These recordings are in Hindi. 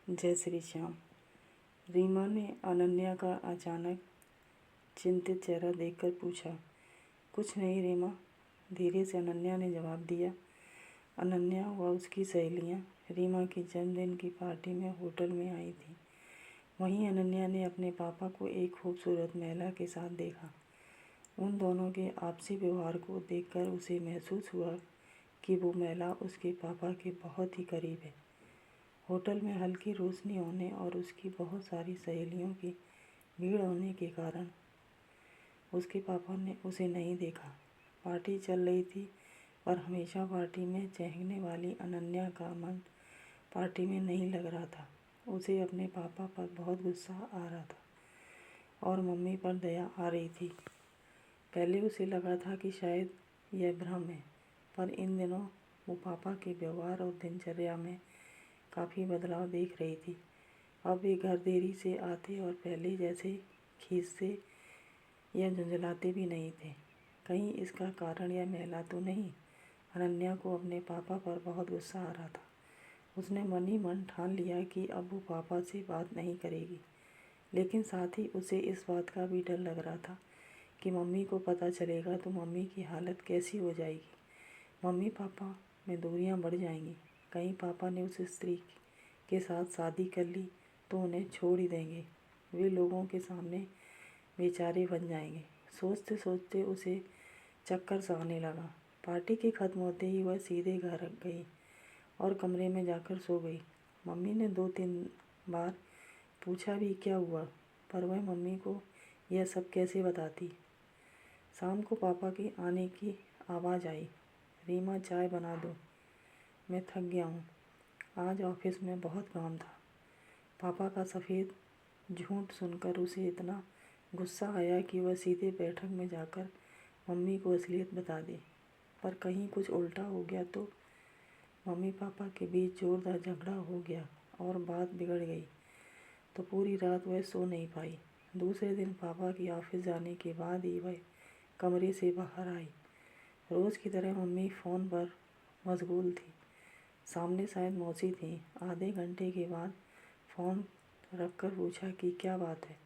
जय श्री श्याम। रीमा ने अनन्या का अचानक चिंतित चेहरा देखकर पूछा। कुछ नहीं रीमा, धीरे से अनन्या ने जवाब दिया। अनन्या व उसकी सहेलियां रीमा की जन्मदिन की पार्टी में होटल में आई थीं। वहीं अनन्या ने अपने पापा को एक खूबसूरत महिला के साथ देखा। उन दोनों के आपसी व्यवहार को देखकर उसे महसूस हुआ कि वो महिला उसके पापा के बहुत ही करीब है। होटल में हल्की रोशनी होने और उसकी बहुत सारी सहेलियों की भीड़ होने के कारण उसके पापा ने उसे नहीं देखा। पार्टी चल रही थी, पर हमेशा पार्टी में चहकने वाली अनन्या का मन पार्टी में नहीं लग रहा था। उसे अपने पापा पर बहुत गुस्सा आ रहा था और मम्मी पर दया आ रही थी। पहले उसे लगा था कि शायद यह भ्रम है, पर इन दिनों वो पापा के व्यवहार और दिनचर्या में काफ़ी बदलाव देख रही थी। अब वे घर देरी से आते और पहले जैसे खींचते या झुंझलाते भी नहीं थे। कहीं इसका कारण यह महिला तो नहीं। अनन्या को अपने पापा पर बहुत गुस्सा आ रहा था। उसने मन ही मन ठान लिया कि अब वो पापा से बात नहीं करेगी, लेकिन साथ ही उसे इस बात का भी डर लग रहा था कि मम्मी को पता चलेगा तो मम्मी की हालत कैसी हो जाएगी। मम्मी पापा में दूरियां बढ़ जाएंगी। कहीं पापा ने उस स्त्री के साथ शादी कर ली तो उन्हें छोड़ ही देंगे। वे लोगों के सामने बेचारे बन जाएंगे। सोचते सोचते उसे चक्कर सा आने लगा। पार्टी के ख़त्म होते ही वह सीधे घर गई और कमरे में जाकर सो गई। मम्मी ने 2-3 बार पूछा भी क्या हुआ, पर वह मम्मी को यह सब कैसे बताती। शाम को पापा के आने की आवाज़ आई। रीमा, चाय बना दो, मैं थक गया हूँ। आज ऑफिस में बहुत काम था। पापा का सफ़ेद झूठ सुनकर उसे इतना गुस्सा आया कि वह सीधे बैठक में जाकर मम्मी को असलियत बता दी। पर कहीं कुछ उल्टा हो गया तो मम्मी पापा के बीच जोरदार झगड़ा हो गया और बात बिगड़ गई तो पूरी रात वह सो नहीं पाई। दूसरे दिन पापा की ऑफिस जाने के बाद ही वह कमरे से बाहर आई। रोज़ की तरह मम्मी फ़ोन पर मशगूल थी। सामने शायद मौसी थी। आधे घंटे के बाद फ़ोन रखकर पूछा कि क्या बात है।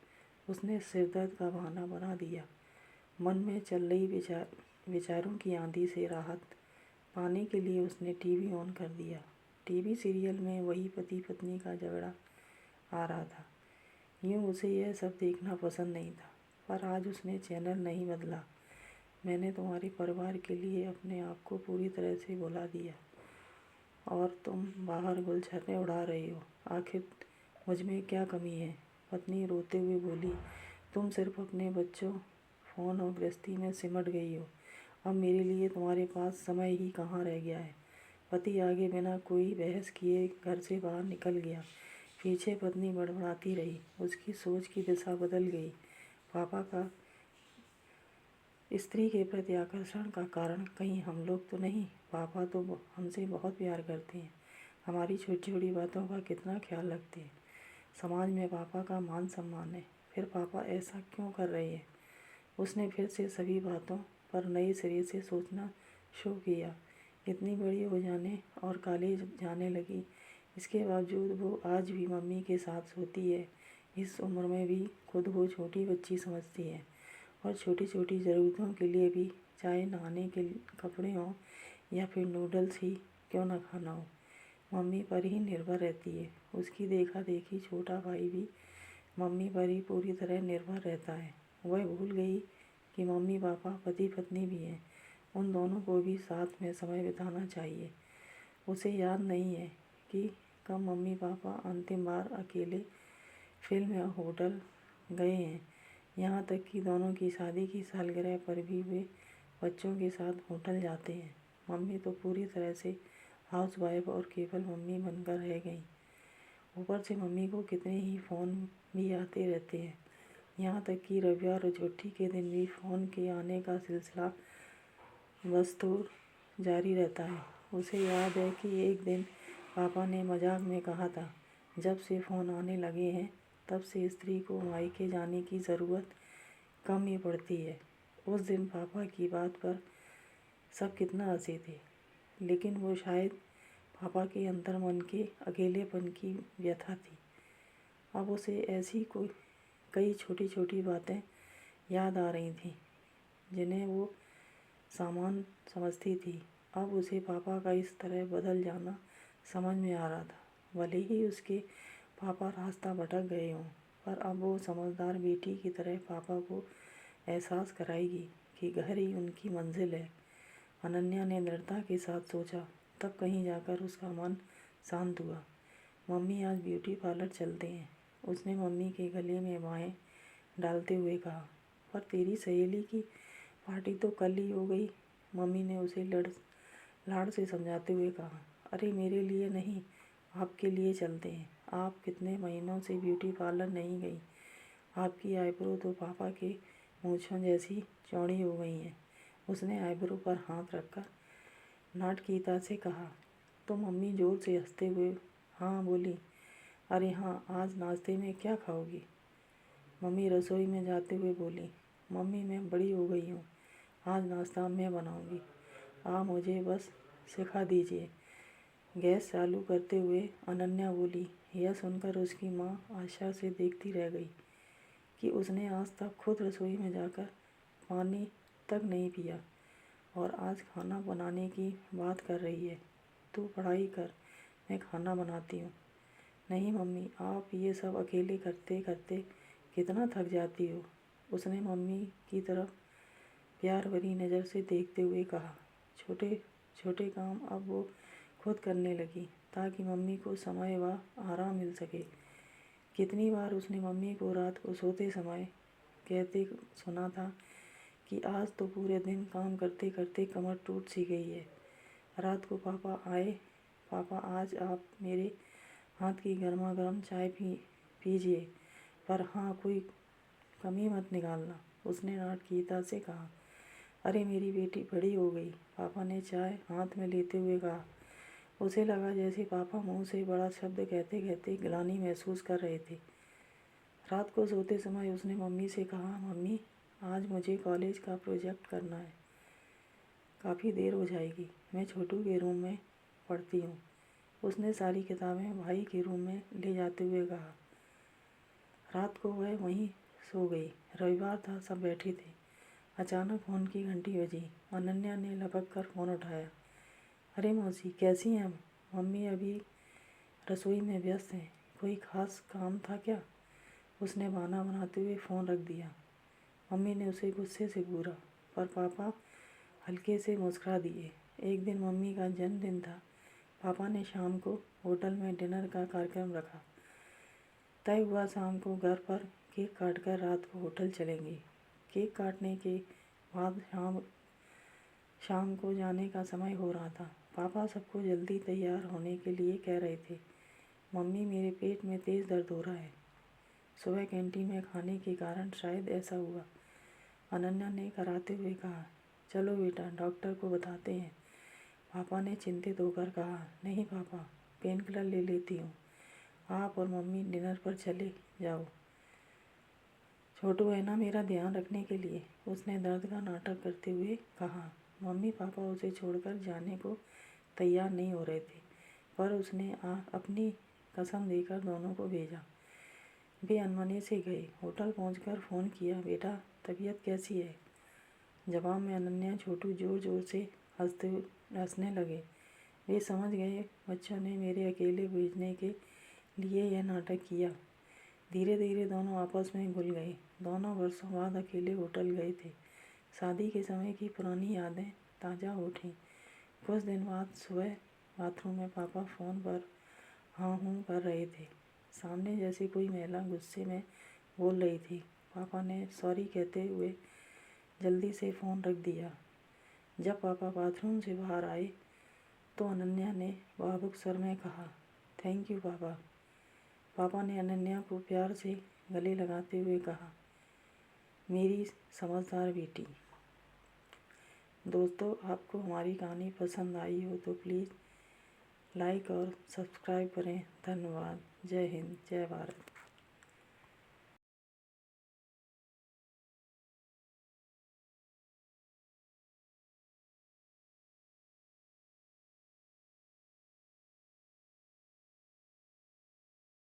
उसने सिरदर्द का बहाना बना दिया। मन में चल रही विचारों की आंधी से राहत पाने के लिए उसने टीवी ऑन कर दिया। टीवी सीरियल में वही पति पत्नी का झगड़ा आ रहा था। यूँ उसे यह सब देखना पसंद नहीं था, पर आज उसने चैनल नहीं बदला। मैंने तुम्हारे परिवार के लिए अपने आप को पूरी तरह से भुला दिया और तुम बाहर गुलछर्रे उड़ा रही हो। आखिर मुझ में क्या कमी है? पत्नी रोते हुए बोली। तुम सिर्फ अपने बच्चों, फ़ोन और गृहस्थी में सिमट गई हो। अब मेरे लिए तुम्हारे पास समय ही कहाँ रह गया है। पति आगे बिना कोई बहस किए घर से बाहर निकल गया। पीछे पत्नी बड़बड़ाती रही। उसकी सोच की दिशा बदल गई। पापा का स्त्री के प्रति आकर्षण का कारण कहीं हम लोग तो नहीं। पापा तो हमसे बहुत प्यार करते हैं, हमारी छोटी छोटी बातों का कितना ख्याल रखते हैं। समाज में पापा का मान सम्मान है, फिर पापा ऐसा क्यों कर रहे हैं? उसने फिर से सभी बातों पर नए सिरे से सोचना शुरू किया। इतनी बड़ी हो जाने और कॉलेज जाने लगी, इसके बावजूद वो आज भी मम्मी के साथ सोती है। इस उम्र में भी खुद को छोटी बच्ची समझती है और छोटी छोटी ज़रूरतों के लिए भी, चाहे नहाने के कपड़े हों या फिर नूडल्स ही क्यों ना खाना हो, मम्मी पर ही निर्भर रहती है। उसकी देखा देखी छोटा भाई भी मम्मी पर ही पूरी तरह निर्भर रहता है। वह भूल गई कि मम्मी पापा पति पत्नी भी हैं। उन दोनों को भी साथ में समय बिताना चाहिए। उसे याद नहीं है कि कब मम्मी पापा अंतिम बार अकेले फिल्म या होटल गए हैं। यहाँ तक कि दोनों की शादी की सालगिरह पर भी वे बच्चों के साथ होटल जाते हैं। मम्मी तो पूरी तरह से हाउसवाइफ और केवल मम्मी बनकर रह गई। ऊपर से मम्मी को कितने ही फ़ोन भी आते रहते हैं। यहाँ तक कि रविवार और छुट्टी के दिन भी फ़ोन के आने का सिलसिला बदस्तूर जारी रहता है। उसे याद है कि एक दिन पापा ने मजाक में कहा था, जब से फ़ोन आने लगे हैं तब से स्त्री को मायके जाने की ज़रूरत कम ही पड़ती है। उस दिन पापा की बात पर सब कितना हंसे थे, लेकिन वो शायद पापा के अंतर्मन के अकेलेपन की व्यथा थी। अब उसे ऐसी कई छोटी छोटी बातें याद आ रही थीं जिन्हें वो सामान्य समझती थी। अब उसे पापा का इस तरह बदल जाना समझ में आ रहा था। भले ही उसके पापा रास्ता भटक गए हों, पर अब वो समझदार बेटी की तरह पापा को एहसास कराएगी कि घर ही उनकी मंजिल है। अनन्या ने दृढ़ता के साथ सोचा। तब कहीं जाकर उसका मन शांत हुआ। मम्मी, आज ब्यूटी पार्लर चलते हैं, उसने मम्मी के गले में बाहें डालते हुए कहा। पर तेरी सहेली की पार्टी तो कल ही हो गई, मम्मी ने उसे लाड़ से समझाते हुए कहा। अरे मेरे लिए नहीं, आपके लिए चलते हैं। आप कितने महीनों से ब्यूटी पार्लर नहीं गई। आपकी आईब्रो तो पापा के मूंछों जैसी चौड़ी हो गई हैं। उसने आईब्रो पर हाथ रखकर नाटकीयता से कहा। तो मम्मी जोर से हंसते हुए हाँ बोली। अरे हाँ, आज नाश्ते में क्या खाओगी? मम्मी रसोई में जाते हुए बोली। मम्मी, मैं बड़ी हो गई हूँ, आज नाश्ता मैं बनाऊँगी, आप मुझे बस सिखा दीजिए। गैस चालू करते हुए अनन्या बोली। यह सुनकर उसकी माँ आशा से देखती रह गई कि उसने आज तक खुद रसोई में जाकर पानी तक नहीं पिया और आज खाना बनाने की बात कर रही है। तू पढ़ाई कर, मैं खाना बनाती हूँ। नहीं मम्मी, आप ये सब अकेले करते करते कितना थक जाती हो, उसने मम्मी की तरफ प्यार भरी नज़र से देखते हुए कहा। छोटे छोटे काम अब वो खुद करने लगी ताकि मम्मी को समय व आराम मिल सके। कितनी बार उसने मम्मी को रात को सोते समय कहते सुना था कि आज तो पूरे दिन काम करते करते कमर टूट सी गई है। रात को पापा आए, पापा आज आप मेरे हाथ की गर्मा गर्म चाय पीजिए, पर हाँ कोई कमी मत निकालना, उसने नाटकीयता से कहा। अरे मेरी बेटी बड़ी हो गई, पापा ने चाय हाथ में लेते हुए कहा। उसे लगा जैसे पापा मुंह से बड़ा शब्द कहते कहते ग्लानि महसूस कर रहे थे। रात को सोते समय उसने मम्मी से कहा, मम्मी आज मुझे कॉलेज का प्रोजेक्ट करना है, काफ़ी देर हो जाएगी, मैं छोटू के रूम में पढ़ती हूँ। उसने सारी किताबें भाई के रूम में ले जाते हुए कहा। रात को वह वहीं सो गई। रविवार था, सब बैठे थे। अचानक फ़ोन की घंटी बजी। अनन्या ने लपक कर फ़ोन उठाया। अरे मौसी, कैसी हैं? मम्मी अभी रसोई में व्यस्त हैं, कोई ख़ास काम था क्या? उसने बहाना बनाते हुए फ़ोन रख दिया। मम्मी ने उसे गुस्से से घूरा, पर पापा हल्के से मुस्कुरा दिए। एक दिन मम्मी का जन्मदिन था। पापा ने शाम को होटल में डिनर का कार्यक्रम रखा। तय हुआ शाम को घर पर केक काटकर रात को होटल चलेंगे। केक काटने के बाद शाम को जाने का समय हो रहा था। पापा सबको जल्दी तैयार होने के लिए कह रहे थे। मम्मी, मेरे पेट में तेज़ दर्द हो रहा है, सुबह कैंटीन में खाने के कारण शायद ऐसा हुआ, अनन्या ने कराते हुए कहा। चलो बेटा, डॉक्टर को बताते हैं, पापा ने चिंतित होकर कहा। नहीं पापा, पेन किलर ले लेती हूँ, आप और मम्मी डिनर पर चले जाओ। छोटू है ना मेरा ध्यान रखने के लिए, उसने दर्द का नाटक करते हुए कहा। मम्मी पापा उसे छोड़कर जाने को तैयार नहीं हो रहे थे, पर उसने अपनी कसम देकर दोनों को भेजा। वे अनमने से गए। होटल पहुंचकर फ़ोन किया, बेटा तबीयत कैसी है? जवाब में अनन्या छोटू जोर जोर से हंसने लगे। वे समझ गए बच्चों ने मेरे अकेले भेजने के लिए यह नाटक किया। धीरे धीरे दोनों आपस में घुल गए। दोनों वर्षों बाद अकेले होटल गए थे। शादी के समय की पुरानी यादें ताज़ा उठीं। कुछ दिन बाद सुबह बाथरूम में पापा फ़ोन पर हाँ हूँ कर रहे थे। सामने जैसे कोई महिला गुस्से में बोल रही थी। पापा ने सॉरी कहते हुए जल्दी से फ़ोन रख दिया। जब पापा बाथरूम से बाहर आए तो अनन्या ने भावुक स्वर में कहा, थैंक यू पापा। पापा ने अनन्या को प्यार से गले लगाते हुए कहा, मेरी समझदार बेटी। दोस्तों, आपको हमारी कहानी पसंद आई हो तो प्लीज़ लाइक और सब्सक्राइब करें। धन्यवाद। जय हिंद, जय भारत।